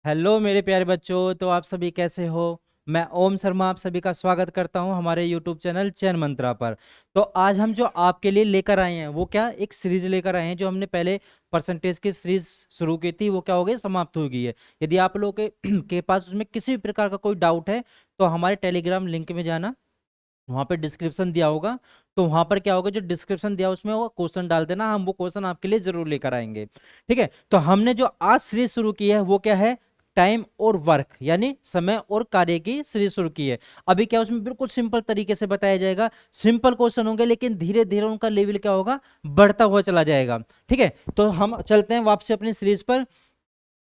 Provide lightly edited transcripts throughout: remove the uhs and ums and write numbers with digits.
Hello मेरे प्यारे बच्चों। तो आप सभी कैसे हो? मैं ओम शर्मा आप सभी का स्वागत करता हूं हमारे यूट्यूब चैनल चयन मंत्रा पर। तो आज हम जो आपके लिए लेकर आए हैं वो क्या एक सीरीज लेकर आए हैं। जो हमने पहले परसेंटेज की सीरीज शुरू की थी वो क्या हो गई, समाप्त हो गई है। यदि आप लोगों के पास उसमें किसी भी प्रकार का कोई डाउट है तो हमारे टेलीग्राम लिंक में जाना, वहां पे डिस्क्रिप्शन दिया होगा। तो वहां पर क्या होगा, जो डिस्क्रिप्शन दिया उसमें वो क्वेश्चन डाल देना, हम वो क्वेश्चन आपके लिए जरूर लेकर आएंगे। ठीक है, तो हमने जो आज सीरीज शुरू की है वो क्या है, टाइम और वर्क यानी समय और कार्य की सीरीज शुरू की है। अभी क्या उसमें बिल्कुल सिंपल तरीके से बताया जाएगा। सिंपल क्वेश्चन होंगे लेकिन धीरे धीरे उनका लेवल क्या होगा, बढ़ता हुआ चला जाएगा। ठीक है, तो हम चलते हैं वापसी अपनी सीरीज पर।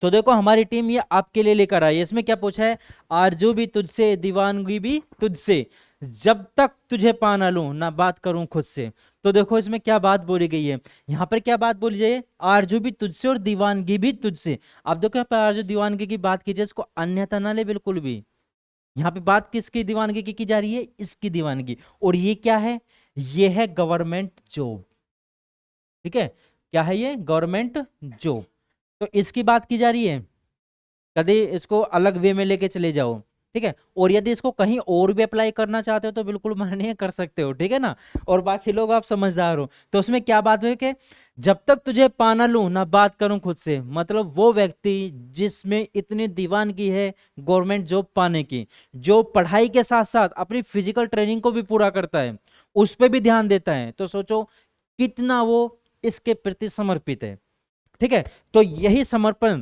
तो देखो हमारी टीम ये आपके लिए लेकर आई है। इसमें क्या पूछा है, आरजू भी तुझसे दीवानगी भी तुझसे, जब तक तुझे पा ना लूं ना बात करूं खुद से। तो देखो इसमें क्या बात बोली गई है, यहाँ पर क्या बात बोली जाए, आरजू भी तुझसे और दीवानगी भी तुझसे। अब देखो यहाँ पर आरजू दीवानगी की बात कीजिए, इसको अन्यथा ना ले बिल्कुल भी। यहाँ पे बात किसकी दीवानगी की जा रही है, इसकी दीवानगी। और ये क्या है, ये है गवर्नमेंट जॉब। ठीक है, क्या है ये, गवर्नमेंट जॉब। तो इसकी बात की जा रही है। कभी इसको अलग वे में लेके चले जाओ। ठीक है, और यदि इसको कहीं और भी अप्लाई करना चाहते हो तो बिल्कुल माननीय कर सकते हो। ठीक है ना, और बाकी लोग आप समझदार हो। तो उसमें क्या बात हुई कि जब तक तुझे पाना लूं ना बात करूं खुद से, मतलब वो व्यक्ति जिसमें इतनी दीवानगी है गवर्नमेंट जॉब पाने की, जो पढ़ाई के साथ साथ अपनी फिजिकल ट्रेनिंग को भी पूरा करता है, उस पर भी ध्यान देता है, तो सोचो कितना वो इसके प्रति समर्पित है। ठीक है, तो यही समर्पण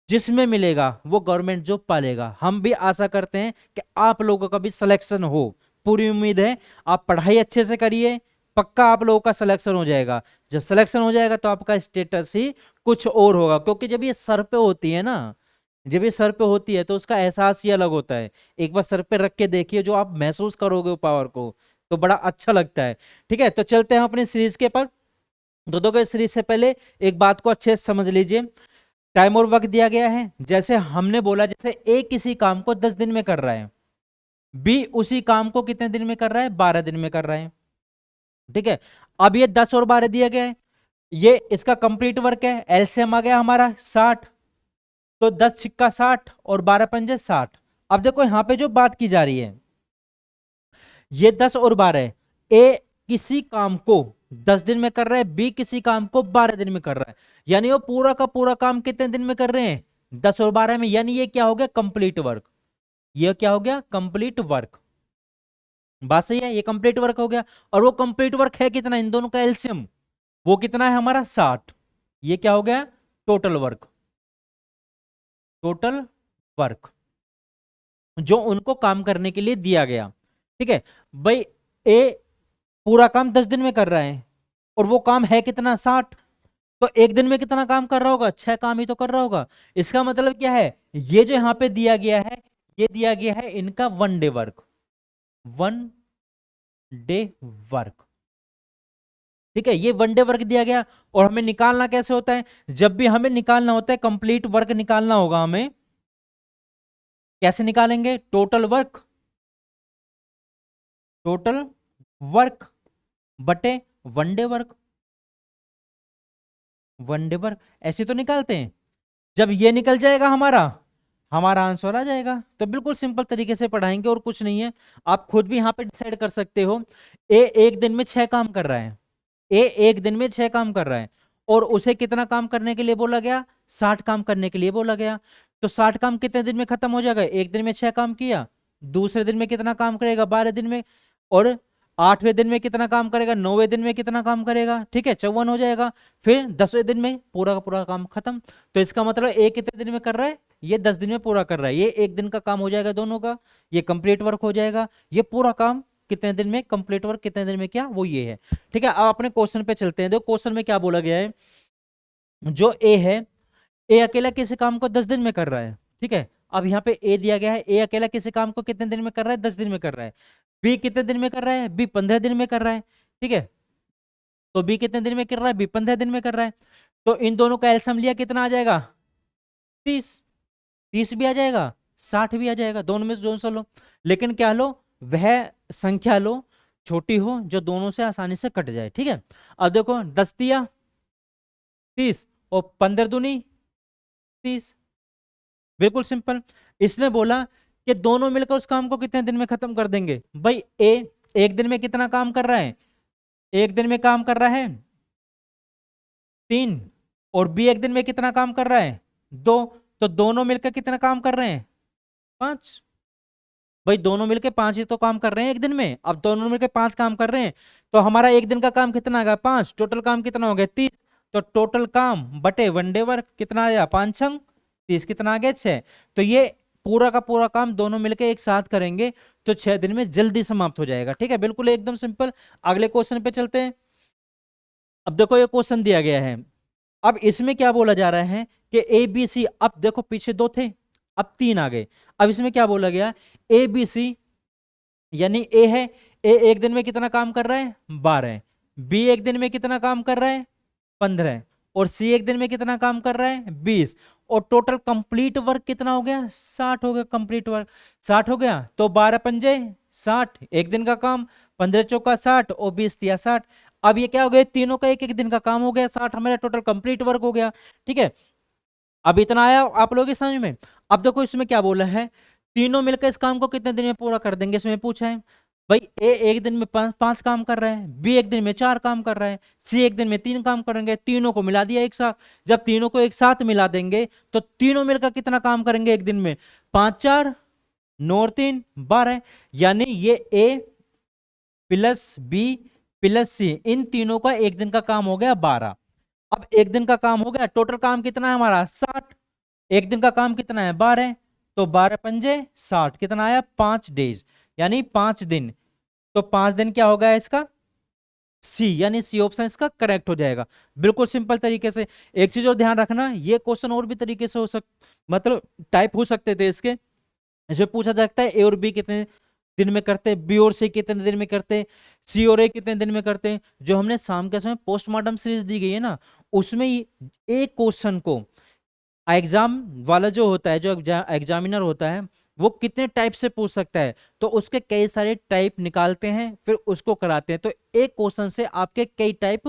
जिसमें मिलेगा वो गवर्नमेंट जॉब पालेगा। हम भी आशा करते हैं कि आप लोगों का भी सिलेक्शन हो। पूरी उम्मीद है, आप पढ़ाई अच्छे से करिए, पक्का आप लोगों का सिलेक्शन हो जाएगा। जब सिलेक्शन हो जाएगा तो आपका स्टेटस ही कुछ और होगा, क्योंकि जब ये सर पे होती है ना, जब ये सर पे होती है तो उसका एहसास ही अलग होता है। एक बार सर पे रख के देखिए, जो आप महसूस करोगे पावर को, तो बड़ा अच्छा लगता है। ठीक है, तो चलते हैं अपनी सीरीज के पर। तो देखो सीरीज से पहले एक बात को अच्छे से समझ लीजिए। टाइम और वक्त दिया गया है, जैसे हमने बोला, जैसे ए किसी काम को 10 दिन में कर रहा है, बी उसी काम को कितने दिन में कर रहा है, 12 दिन में कर रहा है। ठीक है, अब ये 10 और 12 दिया गया है, ये इसका कंप्लीट वर्क है। एलसीएम आ गया हमारा 60, तो 10 × 60 और 12 × 5 = 60। अब देखो यहां पे जो बात की जा रही है, ये 10 और 12, ए किसी काम को 10 दिन में कर रहा है, बी किसी काम को 12 दिन में कर रहा है। यानी वो पूरा का पूरा काम कितने दिन में कर रहे हैं, 10 और 12 में। यानी ये क्या हो गया, कंप्लीट वर्क। ये क्या हो गया, कंप्लीट वर्क। बात सही है, ये कंप्लीट वर्क हो गया। और वो कंप्लीट वर्क है कितना, इन दोनों का एलसीएम वो कितना है हमारा, 60। ये क्या हो गया, टोटल वर्क। टोटल वर्क जो उनको काम करने के लिए दिया गया। ठीक है भाई, ए पूरा काम 10 दिन में कर रहा है और वो काम है कितना, 60। तो एक दिन में कितना काम कर रहा होगा, 6 काम ही तो कर रहा होगा। इसका मतलब क्या है, ये जो यहां पे दिया गया है, ये दिया गया है इनका 1 डे वर्क। 1 day work. ठीक है, ये 1 डे वर्क दिया गया। और हमें निकालना कैसे होता है, जब भी हमें निकालना होता है कंप्लीट वर्क निकालना होगा हमें, कैसे निकालेंगे, टोटल वर्क, टोटल वर्क बटे 1 डे वर्क। 1 डे वर्क ऐसे तो निकालते हैं। जब ये निकल जाएगा हमारा, हमारा आंसर आ जाएगा। तो बिल्कुल सिंपल तरीके से पढ़ाएंगे और कुछ नहीं है। आप खुद भी यहाँ पे डिसाइड कर सकते हो। ए एक दिन में 6 काम कर रहा है, ए एक दिन में 6 काम कर रहा है, और उसे कितना काम करने के लिए बोला गया, 60 काम करने के लिए बोला गया। तो 60 काम कितने दिन में खत्म हो जाएगा, एक दिन में 6 काम किया, दूसरे दिन में कितना काम करेगा, 12 दिन में, और 8वें दिन में कितना काम करेगा, 9वें दिन में कितना काम करेगा, ठीक है 54 हो जाएगा। फिर 10वें दिन में पूरा का पूरा काम खत्म। तो इसका मतलब ए कितने दिन में कर रहा है, ये 10 दिन में पूरा कर रहा है। ये एक दिन का काम हो जाएगा दोनों का, ये कंप्लीट वर्क हो जाएगा। ये पूरा काम कितने दिन में, कंप्लीट वर्क कितने दिन में, क्या वो ये है। ठीक है, अब अपने क्वेश्चन पे चलते हैं। देखो क्वेश्चन में क्या बोला गया है, जो ए है, ए अकेला किसी काम को 10 दिन में कर रहा है। ठीक है, अब यहाँ पे ए दिया गया है, ए अकेला किसी काम को कितने दिन में कर रहा है, 10 दिन में कर रहा है। बी कितने दिन में कर रहा है, बी 15 दिन में कर रहा है। ठीक है, तो बी कितने दिन में कर रहा है, बी 15 दिन में कर रहा है। तो इन दोनों का एलसीएम लिया कितना आ जाएगा, 30। 30 भी आ जाएगा, 60 भी आ जाएगा, दोनों में से जोन सा लो। लेकिन क्या लो, वह संख्या लो छोटी हो जो दोनों से आसानी से कट जाए। ठीक है, अब देखो 10 दिया 30, और 15 दूनी 30, बिल्कुल सिंपल। इसने बोला कि दोनों मिलकर उस काम को कितने दिन में खत्म कर देंगे। भाई ए एक दिन में कितना काम कर रहा है, एक दिन में काम कर रहा है 3, और बी एक दिन में कितना काम कर रहा है 2, तो दोनों मिलकर कितना काम कर रहे हैं 5। भाई दोनों मिलके 5 ही तो काम कर रहे हैं एक दिन में। अब दोनों मिलके 5 काम कर रहे हैं, तो हमारा एक दिन का काम कितना आ गया 5, टोटल काम कितना हो गया 30। तो टोटल काम बटे वन डे वर्क कितना आया 5 छंग 30, कितना आ गया 6। तो ये पूरा का पूरा काम दोनों मिलके एक साथ करेंगे तो 6 दिन में जल्दी समाप्त हो जाएगा। ठीक है, बिल्कुल एकदम सिंपल। अगले क्वेश्चन पे चलते हैं। अब देखो ये क्वेश्चन दिया गया है, अब इसमें क्या बोला जा रहा है कि ए बी सी, अब देखो पीछे 2 थे अब 3 आ गए। अब इसमें क्या बोला गया, ए बी सी यानी ए है, ए एक दिन में कितना काम कर रहा है 12, बी एक दिन में कितना काम कर रहा है 15, और सी एक दिन में कितना काम कर रहा है 20, और टोटल कंप्लीट वर्क कितना हो गया 60 हो गया। कंप्लीट वर्क 60 हो गया, तो 12 पंजे 60 एक दिन का काम, 15 चौका 60 और 20 तिया 60। अब ये क्या हो गया, तीनों का एक एक दिन का काम हो गया, 60 हमारा टोटल कंप्लीट वर्क हो गया। ठीक है, अब इतना आया आप लोगों की समझ में। अब देखो इसमें क्या बोला है, तीनों मिलकर इस काम को कितने दिन में पूरा कर देंगे, इसमें पूछा है। भाई ए एक दिन में 5 काम कर रहा है, बी एक दिन में 4 काम कर रहा है, सी एक दिन में 3 काम करेंगे, तीनों को मिला दिया एक साथ। जब तीनों को एक साथ मिला देंगे तो तीनों मिलकर कितना काम करेंगे एक दिन में 5 4 9 और 3 12, यानी ये ए प्लस बी प्लस सी इन तीनों का एक दिन का काम हो गया 12। अब एक दिन का काम हो गया, टोटल काम कितना है हमारा 60, एक दिन का काम कितना है 12, तो 12 पंजे 60 कितना आया 5 डेज, यानी 5 दिन। तो 5 दिन क्या होगा इसका सी, यानी सी ऑप्शन इसका करेक्ट हो जाएगा। बिल्कुल सिंपल तरीके से। एक चीज और ध्यान रखना, ये क्वेश्चन और भी तरीके से मतलब टाइप हो सकते थे इसके। इसमें पूछा जा सकता है ए और बी कितने दिन में करते हैं, बी और सी कितने दिन में करते हैं, सी और ए कितने दिन में करते हैं। जो हमने शाम के समय पोस्टमार्टम सीरीज दी गई है ना, उसमें एक क्वेश्चन को एग्जाम वाला जो होता है, जो एग्जामिनर होता है, वो कितने टाइप से पूछ सकता है, तो उसके कई सारे टाइप निकालते हैं फिर उसको कराते हैं। तो एक क्वेश्चन से आपके कई टाइप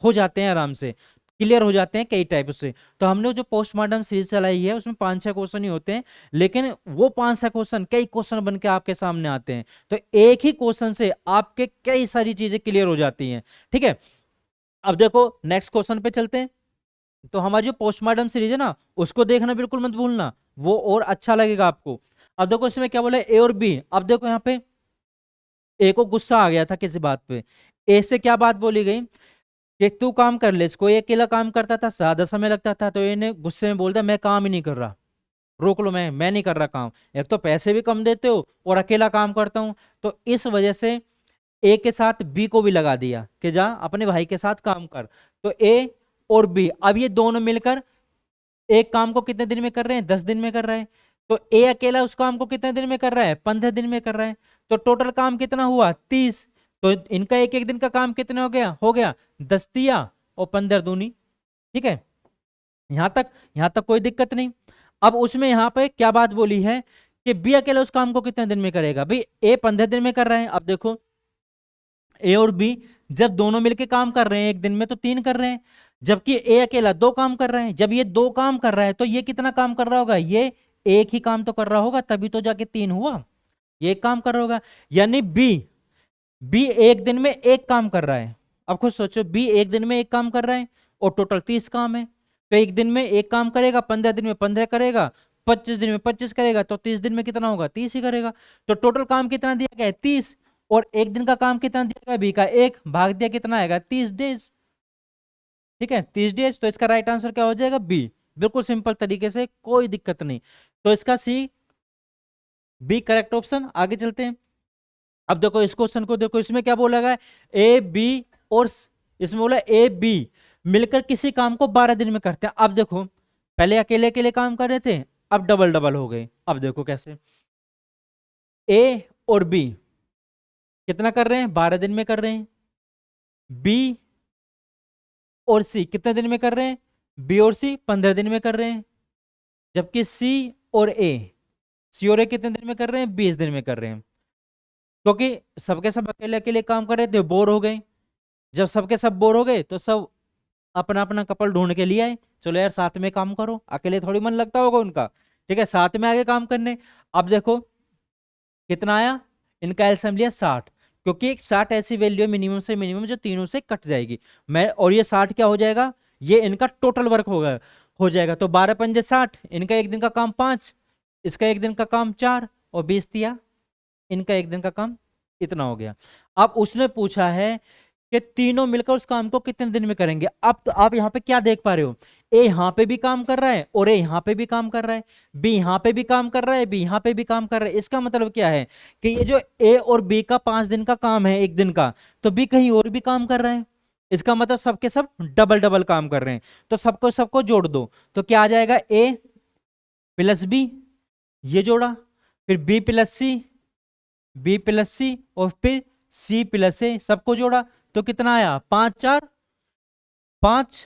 हो जाते हैं, आराम से क्लियर हो जाते हैं कई टाइप से। तो हमने जो पोस्टमार्टम सीरीज चलाई है उसमें 5-6 क्वेश्चन ही होते हैं, लेकिन वो 5-6 क्वेश्चन कई क्वेश्चन बन के आपके सामने आते हैं। तो एक ही क्वेश्चन से आपके कई सारी चीजें क्लियर हो जाती हैं। ठीक है, अब देखो नेक्स्ट क्वेश्चन पे चलते हैं। तो हमारी जो पोस्टमार्टम सीरीज है ना, उसको देखना बिल्कुल मत भूलना, वो और अच्छा लगेगा आपको। अब देखो इसमें क्या बोला ए और बी। अब देखो यहाँ पे ए को गुस्सा आ गया था किसी बात पे, ए से क्या बात बोली गई कि तू काम कर ले, इसको ये अकेला काम करता था, ज्यादा समय लगता था, तो ए ने गुस्से में बोल दिया मैं काम ही नहीं कर रहा, रोक लो, मैं नहीं कर रहा काम, एक तो पैसे भी कम देते हो और अकेला काम करता हूं। तो इस वजह से ए के साथ बी को भी लगा दिया कि जा अपने भाई के साथ काम कर। तो ए और बी अब ये दोनों मिलकर एक काम को कितने दिन में कर रहे हैं 10 दिन में कर रहे हैं। तो ए अकेला उस काम को कितने दिन में कर रहा है 15 दिन में कर रहा है। तो टोटल काम कितना हुआ 30। तो इनका एक एक दिन का काम कितना हो गया 10 दिया और 15 दूनी। ठीक है, यहां तक कोई दिक्कत नहीं। अब उसमें यहां पे क्या बात बोली है कि बी अकेला उस काम को कितने दिन में करेगा। भाई ए 15 दिन में कर रहा है, अब देखो ए और बी जब दोनों मिलके काम कर रहे हैं एक दिन में तो 3 कर रहे हैं, जबकि ए अकेला 2 काम कर रहे हैं। जब ये 2 काम कर रहा है तो ये कितना काम कर रहा होगा, ये एक ही काम तो कर रहा होगा, तभी तो जाके 3 हुआ, ये एक काम कर रहा होगा। यानी बी बी एक दिन में एक काम कर रहा है। अब खुद सोचो, बी एक दिन में एक काम कर रहा है और टोटल 30 काम है। तो एक दिन में एक काम करेगा, 15 दिन में 15 करेगा, 25 दिन में 25 करेगा, तो 30 दिन में कितना होगा 30 ही करेगा। तो टोटल काम कितना दिया गया है 30, और एक दिन का काम कितना दिया गया बी का 1 भाग दिया कितना आएगा 30 डेज। ठीक है 30 डेज। तो इसका राइट आंसर क्या हो जाएगा बी। बिल्कुल सिंपल तरीके से, कोई दिक्कत नहीं। तो इसका सी बी करेक्ट ऑप्शन। आगे चलते हैं। अब देखो इस क्वेश्चन को देखो, इसमें क्या बोला गया ए बी और इसमें बोला ए बी मिलकर किसी काम को 12 दिन में करते हैं। अब देखो पहले अकेले अकेले काम कर रहे थे, अब डबल डबल हो गए। अब देखो कैसे, ए और बी कितना कर रहे हैं 12 दिन में कर रहे हैं, बी और सी कितने दिन में कर रहे हैं, बी और सी 15 दिन में कर रहे हैं, जबकि सी और ए कितने दिन में कर रहे हैं 20 दिन में कर रहे हैं। क्योंकि सबके सब अकेले अकेले काम कर रहे थे, बोर हो गए। जब सबके सब बोर हो गए तो सब अपना अपना कपल ढूंढ के लिए आए, चलो यार साथ में काम करो, अकेले थोड़ी मन लगता होगा उनका। ठीक है, साथ में आगे काम करने। अब देखो कितना आया, इनका एलसीएम लिया 60, क्योंकि एक 60 ऐसी वैल्यू है मिनिमम से मिनिमम जो तीनों से कट जाएगी। मैं और ये 60 क्या हो जाएगा, ये इनका टोटल वर्क होगा, हो जाएगा। तो 12 पंजे 60, इनका एक दिन का काम 5, इसका एक दिन का काम 4 और 20 दिया, इनका एक दिन का काम इतना हो गया। अब उसने पूछा है कि तीनों मिलकर उस काम को कितने दिन में करेंगे। अब तो आप यहाँ पे क्या देख पा रहे हो, ए यहाँ पे भी काम कर रहा है और ए यहाँ पे भी काम कर रहा है, बी यहाँ पे भी काम कर रहा है, बी यहाँ पे भी काम कर रहा है। इसका मतलब क्या है कि ये जो ए और बी का 5 दिन का काम है एक दिन का, तो बी कहीं और भी काम कर रहा है। इसका मतलब सबके सब डबल डबल काम कर रहे हैं। तो सबको सबको जोड़ दो, तो क्या आ जाएगा, ए प्लस बी, ये जोड़ा, फिर बी प्लस सी, बी प्लस सी, और फिर सी प्लस ए, सबको जोड़ा तो कितना आया, 5 4, 5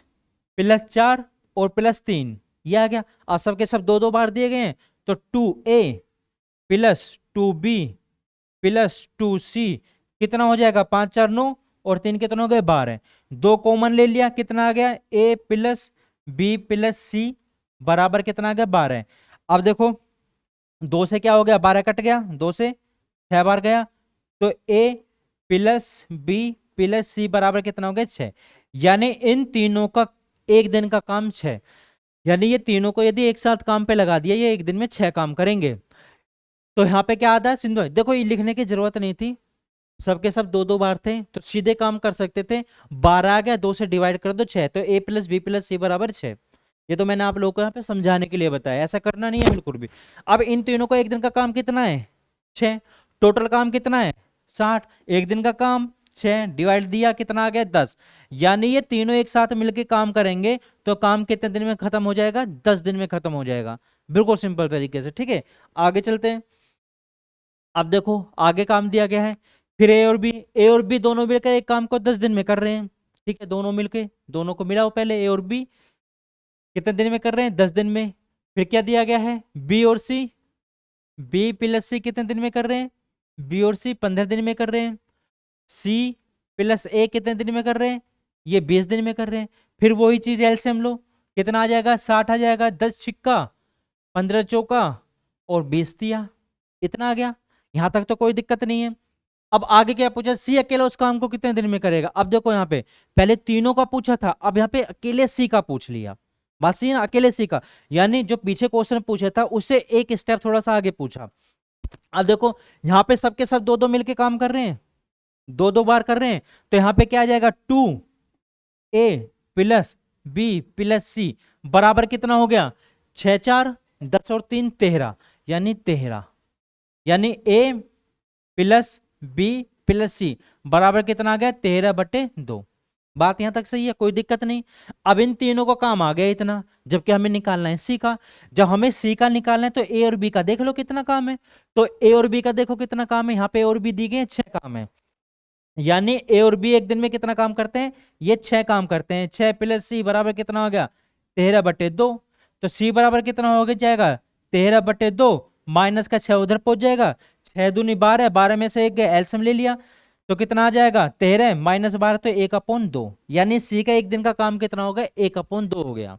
प्लस 4 और प्लस 3, ये आ गया। अब सबके सब दो दो बार दिए गए हैं, तो 2a plus 2b plus 2c कितना हो जाएगा, 5 4 9 और 3 कितना हो गए, 12। दो कॉमन ले लिया, कितना आ गया, a प्लस बी प्लस सी बराबर कितना आ गया, 12। अब देखो 2 से क्या हो गया, 12 कट गया, 2 से 6 बार गया, तो a प्लस बी प्लस सी बराबर कितना हो गया, 6। यानी इन तीनों का एक दिन का काम 6, यानी ये तीनों को यदि एक साथ काम पे लगा दिया, ये एक दिन में 6 काम करेंगे। तो यहाँ पे क्या आता है सिंधु, देखो ये लिखने की जरूरत नहीं थी, सबके सब दो दो बार थे तो सीधे काम कर सकते थे। 12 आ गया, 2 से डिवाइड कर दो 6, तो a प्लस बी प्लस सी बराबर 6। ये तो मैंने आप लोगों को यहाँ पे समझाने के लिए बताया, ऐसा करना नहीं है बिल्कुल भी। अब इन तीनों को एक दिन का काम कितना है, 6, टोटल काम कितना है 60, एक दिन का काम 6 डिवाइड दिया कितना आ गया, 10। यानी ये तीनों एक साथ मिलकर काम करेंगे तो काम कितने दिन में खत्म हो जाएगा, 10 दिन में खत्म हो जाएगा, बिल्कुल सिंपल तरीके से। ठीक है, आगे चलते हैं। अब देखो आगे काम दिया गया है, फिर ए और बी दोनों मिलकर एक काम को 10 दिन में कर रहे हैं। ठीक है, दोनों मिलके, दोनों को मिलाओ पहले, ए और बी कितने दिन में कर रहे हैं, 10 दिन में। फिर क्या दिया गया है, बी और सी, बी प्लस सी कितने दिन में कर रहे हैं, बी और सी 15 दिन में कर रहे हैं। सी प्लस ए कितने दिन में कर रहे हैं, ये 20 दिन में कर रहे हैं। फिर वही चीज एलसीएम लो, कितना आ जाएगा, 60 आ जाएगा, 10 छिक्का 15 चौका और 20 दिया, इतना आ गया। यहां तक तो कोई दिक्कत नहीं है। अब आगे क्या पूछा, सी अकेला उस काम को कितने दिन में करेगा। अब देखो यहाँ पे पहले तीनों का पूछा था, अब यहाँ पे अकेले सी का पूछ लिया, बात सही है ना, अकेले सी का। यानी जो पीछे क्वेश्चन पूछा था उससे एक स्टेप थोड़ा सा आगे पूछा। अब देखो यहाँ पे सबके सब दो दो मिलके काम कर रहे हैं, दो दो बार कर रहे हैं, तो यहाँ पे क्या आ जाएगा, 2a प्लस बी प्लस सी बराबर कितना हो गया, 6 4 10 और 3 13, यानी 13। यानी a प्लस बी प्लस सी बराबर कितना आ गया, 13/2। बात यहां तक सही है, कोई दिक्कत नहीं। अब इन तीनों का काम आ गया इतना, जबकि हमें निकालना है सी का। जब हमें सी का निकालना है तो ए और बी का देख लो कितना काम है, तो ए और बी का देखो कितना काम है, यहाँ पे ए और बी दी गए 6 काम है। यानी ए और बी एक दिन में कितना काम करते हैं, ये 6 काम करते हैं। 6 प्लस सी बराबर कितना हो गया, 13/2। तो सी बराबर कितना हो गया जाएगा, 13/2, माइनस का 6 उधर पहुंच जाएगा, 6 दूनी 12, 12 में से एक एलसीएम ले लिया तो कितना आ जाएगा, 13 माइनस 12 तो 1/2। यानी सी का एक दिन का काम कितना हो गया, 1/2 हो गया।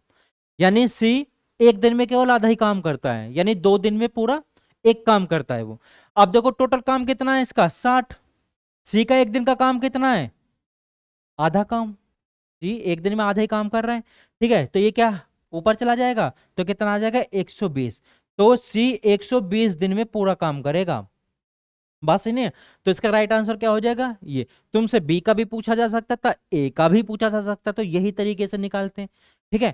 यानी सी एक दिन में केवल आधा ही काम करता है, यानी 2 दिन में पूरा एक काम करता है वो। अब देखो टोटल काम कितना है इसका, 60। सी का एक दिन का काम कितना है, आधा काम, जी एक दिन में आधा ही काम कर रहा है। ठीक है, तो ये क्या ऊपर चला जाएगा तो कितना आ जाएगा, 120। तो सी 120 दिन में पूरा काम करेगा। बात सही नहीं है, तो इसका राइट आंसर क्या हो जाएगा, ये। तुमसे बी का भी पूछा जा सकता था, ए का भी पूछा जा सकता, तो यही तरीके से निकालते हैं। ठीक है,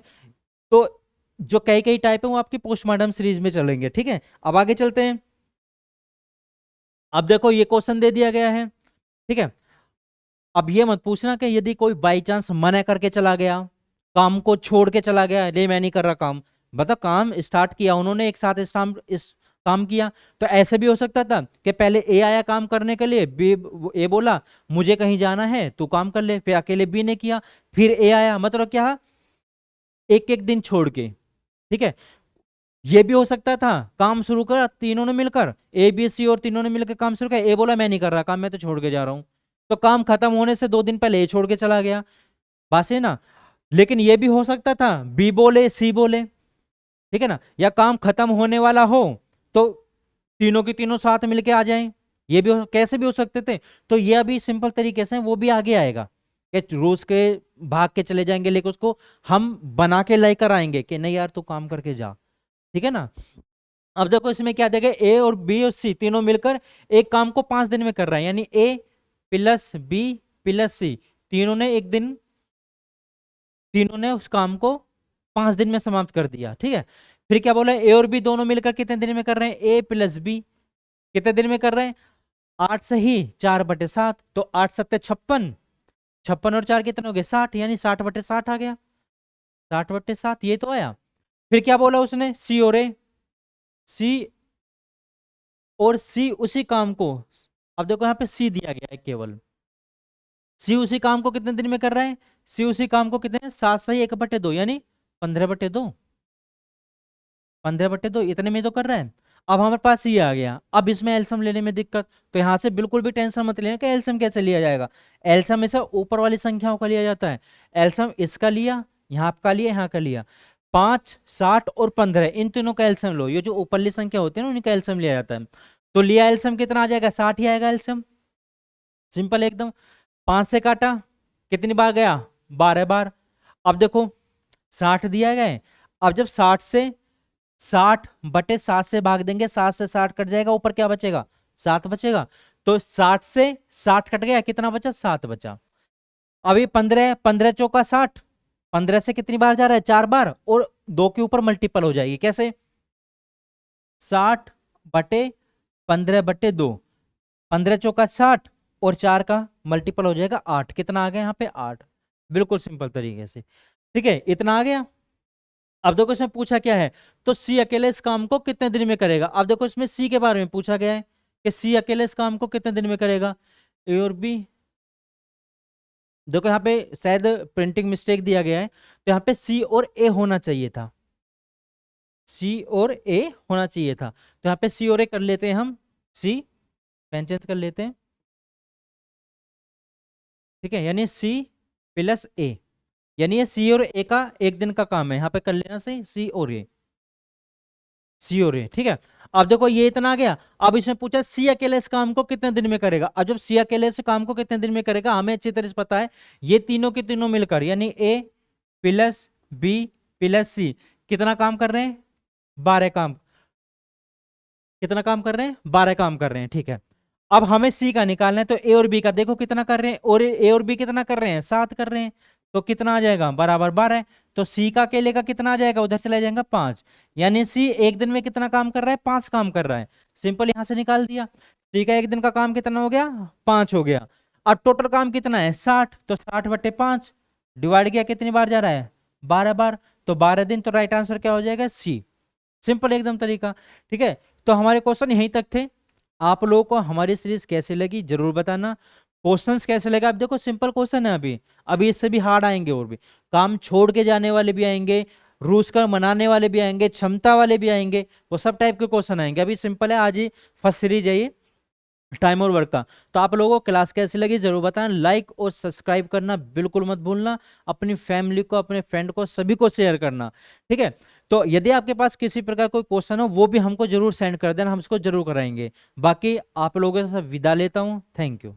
तो जो कई कई टाइप है वो आपकी पोस्टमार्टम सीरीज में चलेंगे। ठीक है, अब आगे चलते हैं। अब देखो ये क्वेश्चन दे दिया गया है, ठीक है। अब ये मत पूछना कि यदि कोई बाई चांस मना करके चला गया, काम को छोड़ के चला गया, ले मैं नहीं कर रहा काम, बता काम स्टार्ट किया उन्होंने, एक साथ इस काम किया, तो ऐसे भी हो सकता था कि पहले ए आया काम करने के लिए, बी ए बोला मुझे कहीं जाना है तू काम कर ले, फिर अकेले बी ने किया, फिर ए आया, मतलब क्या एक एक दिन छोड़ के। ठीक है, ये भी हो सकता था काम शुरू कर तीनों ने मिलकर, ए बी सी और तीनों ने मिलकर काम शुरू किया, ए बोला मैं नहीं कर रहा काम, मैं तो छोड़ के जा रहा हूं, तो काम खत्म होने से 2 दिन पहले ए छोड़ के चला गया, बात है ना। लेकिन ये भी हो सकता था बी बोले सी बोले, ठीक है ना, या काम खत्म होने वाला हो तो तीनों की तीनों साथ मिलके आ जाएं, ये भी कैसे भी हो सकते थे। तो ये अभी सिंपल तरीके से वो भी आगे आएगा कि रूस के भाग के चले जाएंगे, लेकिन उसको हम बना के लेकर आएंगे कि नहीं यार तू काम करके जा, ठीक है ना। अब देखो इसमें क्या देगा, ए और बी और सी तीनों मिलकर एक काम को 5 दिन में कर रहे हैं, यानी ए प्लस बी प्लस सी, तीनों ने एक दिन, तीनों ने उस काम को 5 दिन में समाप्त कर दिया, ठीक है। फिर क्या बोला, ए और बी दोनों मिलकर कितने दिन में कर रहे हैं, ए प्लस बी कितने दिन में कर रहे हैं, 8 से ही 4/7, तो 8×7 = 56, 56 और 4 कितने हो गए 60, यानी 60/60 आ गया, 60/7 ये तो आया। फिर क्या बोला उसने, सी और ए, सी और सी उसी काम को, अब देखो यहाँ पे सी दिया गया है केवल, सी उसी काम को कितने दिन में कर रहा है, सी उसी काम को कितने 7 से ही 1/2 यानी 15/2, 15/2 इतने में तो कर रहा है। अब हमारे पास ये आ गया, अब इसमें एलसीएम लेने में दिक्कत, तो यहां से बिल्कुल भी टेंशन मत लेना कि एलसीएम कैसे लिया जाएगा। एलसीएम में से ऊपर वाली संख्याओं का लिया जाता है, एलसीएम इसका लिया, यहाँ का लिया, यहाँ का लिया, 5, 60 और 15 इन तीनों का एलसीएम लो, ये जो ऊपरली संख्या होती है ना उनका एलसीएम लिया जाता है। तो लिया एलसीएम कितना आ जाएगा, 60 ही आएगा एलसीएम, सिंपल एकदम। 5 से काटा कितनी बार गया, 12 बार। अब देखो 60 दिया गया है, अब जब 60 से भाग देंगे, 7 से 60 कट जाएगा, ऊपर क्या बचेगा 7 बचेगा, तो 60 से 60 कट गया, कितना बचा 7 बचा। अभी 15, 15 चौका 60, 15 से कितनी बार जा रहा है 4 बार, और 2 के ऊपर मल्टीपल हो जाएगी, कैसे 60/15/2, 15 चौका 60 और 4 का मल्टीपल हो जाएगा 8, कितना आ गया यहाँ पे 8, बिल्कुल सिंपल तरीके से, ठीक है इतना आ गया। अब देखो इसमें पूछा क्या है, तो सी अकेले इस काम को कितने दिन में करेगा। अब देखो इसमें सी के बारे में पूछा गया है कि सी अकेले इस काम को कितने दिन में करेगा, ए और बी, देखो यहाँ पे शायद प्रिंटिंग मिस्टेक दिया गया है, तो यहाँ पे सी और ए होना चाहिए था, सी और ए होना चाहिए था, तो यहाँ पे सी और ए कर लेते हैं हम, सी पेन चेंज कर लेते हैं, ठीक है, यानी सी प्लस ए, यानी ये सी और ए का एक दिन का काम है, यहाँ पे कर लेना सही, सी और ए, सी और ए, ठीक है। अब देखो ये इतना आ गया, अब इसने पूछा सी अकेले इस काम को कितने दिन में करेगा। अब जब सी अकेले इस काम को कितने दिन में करेगा हमें अच्छी तरह से पता है, ये तीनों के तीनों मिलकर यानी ए प्लस बी प्लस सी कितना काम कर रहे हैं, 12 काम, कितना काम कर रहे हैं 12 काम कर रहे हैं, ठीक है। अब हमें सी का निकालना है, तो ए और बी का देखो कितना कर रहे हैं, और ए और बी कितना कर रहे हैं 7 कर रहे हैं, तो कितना आ जाएगा बराबर 12, तो सी का अकेले का कितना आ जाएगा, उधर चला जाएगा 5, यानी सी एक दिन में कितना काम कर रहा है 5 काम कर रहा है, सिंपल यहां से निकाल दिया, सी का एक दिन का काम कितना हो गया 5 हो गया। अब टोटल काम कितना है 60, तो 60/5 डिवाइड किया कितनी बार जा रहा है 12 बार, तो 12 दिन, तो राइट आंसर क्या हो जाएगा सी, सिंपल एकदम तरीका, ठीक है। तो हमारे क्वेश्चन यहीं तक थे। आप लोगों को हमारी सीरीज कैसे लगी जरूर बताना, क्वेश्चंस कैसे लगा। आप देखो सिंपल क्वेश्चन है, अभी अभी इससे भी हार्ड आएंगे, और भी काम छोड़ के जाने वाले भी आएंगे, रूस का मनाने वाले भी आएंगे, क्षमता वाले भी आएंगे, वो सब टाइप के क्वेश्चन आएंगे। अभी सिंपल है, आज ही फर्स्ट सीरीज है ये टाइम और वर्क का। तो आप लोगों को क्लास कैसी लगी जरूर बताना, लाइक और सब्सक्राइब करना बिल्कुल मत भूलना, अपनी फैमिली को, अपने फ्रेंड को, सभी को शेयर करना, ठीक है। तो यदि आपके पास किसी प्रकार कोई क्वेश्चन हो वो भी हमको जरूर सेंड कर देना, हम उसको जरूर कराएंगे। बाकी आप लोगों से विदा लेता हूँ, थैंक यू।